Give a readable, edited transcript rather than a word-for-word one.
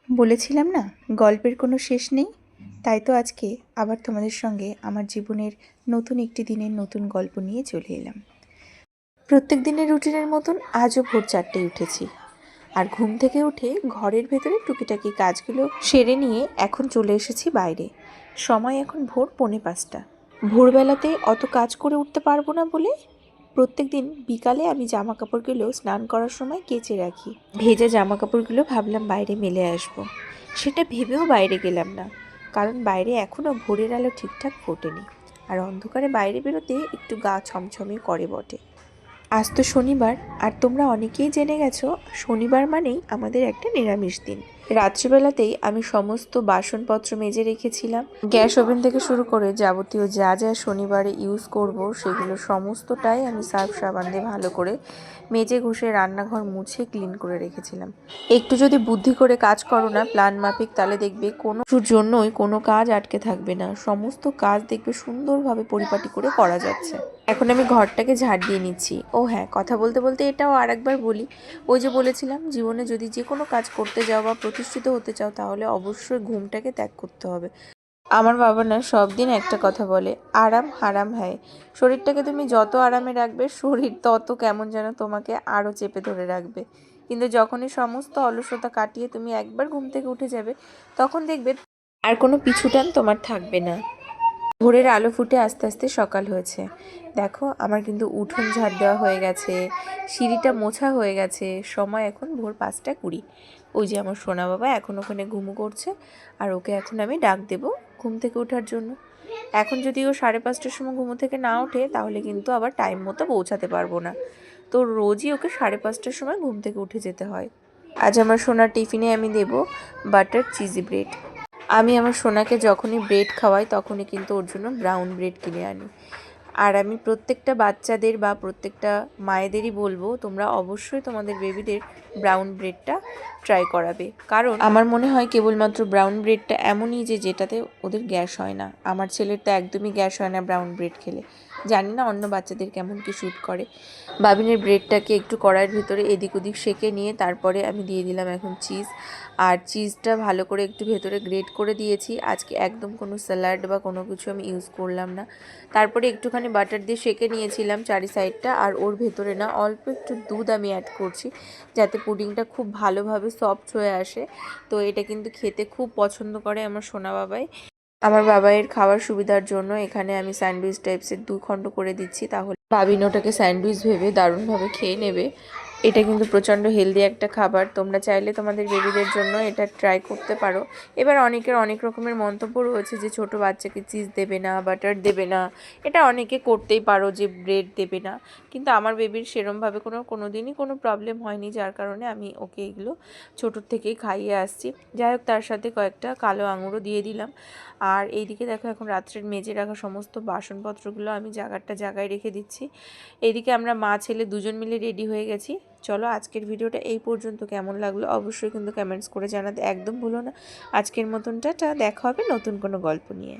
বলেছিলাম না গল্পের কোনো শেষ নেই। তাই তো আজকে আবার তোমাদের সঙ্গে আমার জীবনের নতুন একটি দিনের নতুন গল্প নিয়ে চলে এলাম। প্রত্যেক দিনের রুটিনের মতন আজও ভোর 4টায় উঠেছি, আর ঘুম থেকে উঠে ঘরের ভেতরে টুকিটাকি কাজগুলো সেরে নিয়ে এখন চলে এসেছি বাইরে। সময় এখন ভোর 4:45। ভোরবেলাতে অত কাজ করে উঠতে পারবো না বলে প্রত্যেক দিন বিকালে আমি জামা কাপড়গুলো স্নান করার সময় কেচে রাখি। ভেজা জামা কাপড়গুলো ভাবলাম বাইরে মেলে আসবো, সেটা ভেবেও বাইরে গেলাম না, কারণ বাইরে এখনও ভোরের আলো ঠিকঠাক ফোটেনি, আর অন্ধকারে বাইরে বেরোতে একটু গা ছমছমে করে বটে। আজ তো শনিবার, আর তোমরা অনেকেই জেনে গেছো শনিবার মানেই আমাদের একটা নিরামিষ দিন। রাত্রিবেলাতেই আমি সমস্ত বাসনপত্র মেজে রেখেছিলাম। গ্যাস ওভেন থেকে শুরু করে যাবতীয় যা যা শনিবারে ইউজ করব সেগুলো সমস্তটাই আমি সার্ফ সাবান দিয়ে ভালো করে মেজে ঘষে রান্নাঘর মুছে ক্লিন করে রেখেছিলাম। একটু যদি বুদ্ধি করে কাজ করো না প্ল্যান মাফিক, তাহলে দেখবে কোনো কিছুর জন্যই কোনো কাজ আটকে থাকবে না, সমস্ত কাজ দেখবে সুন্দরভাবে পরিপাটি করে করা যাচ্ছে। এখন আমি ঘরটাকে ঝাড় দিয়ে নিচ্ছি। ও হ্যাঁ, কথা বলতে বলতে এটাও আরেকবার বলি, ওই যে বলেছিলাম জীবনে যদি যে কোনো কাজ করতে যাও বা প্রতিষ্ঠিত হতে চাও তাহলে অবশ্যই ঘুমটাকে ত্যাগ করতে হবে। আমার বাবা না সব দিন একটা কথা বলে, আরাম হারাম হ্যায়। শরীরটাকে তুমি যত আরামে রাখবে শরীর তত কেমন যেন তোমাকে আরও চেপে ধরে রাখবে। কিন্তু যখনই সমস্ত অলসতা কাটিয়ে তুমি একবার ঘুম থেকে উঠে যাবে তখন দেখবে আর কোনো পিছুটান তোমার থাকবে না। ভোরের আলো ফুটে আস্তে আস্তে সকাল হয়েছে। দেখো আমার কিন্তু উঠোন ঝাড় দেওয়া হয়ে গেছে, সিঁড়িটা মোছা হয়ে গেছে। সময় এখন ভোর 5:20। ওই যে আমার সোনা বাবা এখন ওখানে ঘুমু করছে, আর ওকে এখন আমি ডাক দেব ঘুম থেকে ওঠার জন্য। এখন যদি ও 5:30টার সময় ঘুমো থেকে না ওঠে তাহলে কিন্তু আবার টাইম মতো পৌঁছাতে পারবো না। তো রোজই ওকে 5:30টার সময় ঘুম থেকে উঠে যেতে হয়। আজ আমার সোনার টিফিনে আমি দেব বাটার চিজি ব্রেড। আমি আমার সোনাকে যখনই ব্রেড খাওয়াই তখনই কিন্তু ওর জন্য ব্রাউন ব্রেড কিনে আনি। আর আমি প্রত্যেকটা বাচ্চাদের বা প্রত্যেকটা মায়েদেরই বলবো তোমরা অবশ্যই তোমাদের বেবিদের ব্রাউন ব্রেডটা ট্রাই করাবে, কারণ আমার মনে হয় কেবলমাত্র ব্রাউন ব্রেডটা এমনই যেটাতে ওদের গ্যাস হয় না। আমার ছেলের তো একদমই গ্যাস হয় না ব্রাউন ব্রেড খেলে। জানি না অন্য বাচ্চাদের কেমন কি শ্যুট করে। বাবিনের ব্রেডটাকে একটু কড়াইয়ের ভিতরে এদিক ওদিক সেঁকে নিয়ে তারপরে আমি দিয়ে দিলাম এখন চিজ, আর চিজটা ভালো করে একটু ভেতরে গ্রেট করে দিয়েছি। আজকে একদম কোনো স্যালাড বা কোনো কিছু আমি ইউজ করলাম না। তারপরে একটুখানি বাটার দিয়ে সেঁকে নিয়েছিলাম চারি সাইডটা, আর ওর ভেতরে না অল্প একটু দুধ আমি অ্যাড করছি যাতে পুডিংটা খুব ভালোভাবে সফট হয়ে আসে। তো এটা কিন্তু খেতে খুব পছন্দ করে আমার সোনা বাবাই। আমার বাবাইয়ের খাওয়ার সুবিধার জন্য এখানে আমি স্যান্ডউইচ টাইপসের 2 খণ্ড করে দিচ্ছি, তাহলে বাবিন ওটাকে স্যান্ডউইচ ভেবে দারুণভাবে খেয়ে নেবে। এটা কিন্তু প্রচণ্ড হেলদি একটা খাবার, তোমরা চাইলে তোমাদের বেবিদের জন্য এটা ট্রাই করতে পারো। এবার অনেকের অনেক রকমের মন্তব্য রয়েছে যে ছোট বাচ্চাকে চিজ দেবে না, বাটার দেবে না, এটা অনেকে করতেই পারো যে ব্রেড দেবে না, কিন্তু আমার বেবির সেরমভাবে কোনো দিনই কোনো প্রবলেম হয়নি, যার কারণে আমি ওকে এগুলো ছোটোর থেকেই খাইয়ে আসছি। যাই হোক, তার সাথে কয়েকটা কালো আঙুরও দিয়ে দিলাম। আর এইদিকে দেখো এখন রাত্রের মেজে রাখা সমস্ত বাসনপত্রগুলো আমি জায়গায় রেখে দিচ্ছি। এইদিকে আমরা মা ছেলে দুজন মিলে রেডি হয়ে গেছি। চলো আজকের ভিডিওটা এই পর্যন্ত। কেমন লাগলো অবশ্যই কিন্তু কমেন্টস করে জানাতে একদম ভুলো না। আজকের মতন টাটা, দেখা হবে নতুন কোনো গল্প নিয়ে।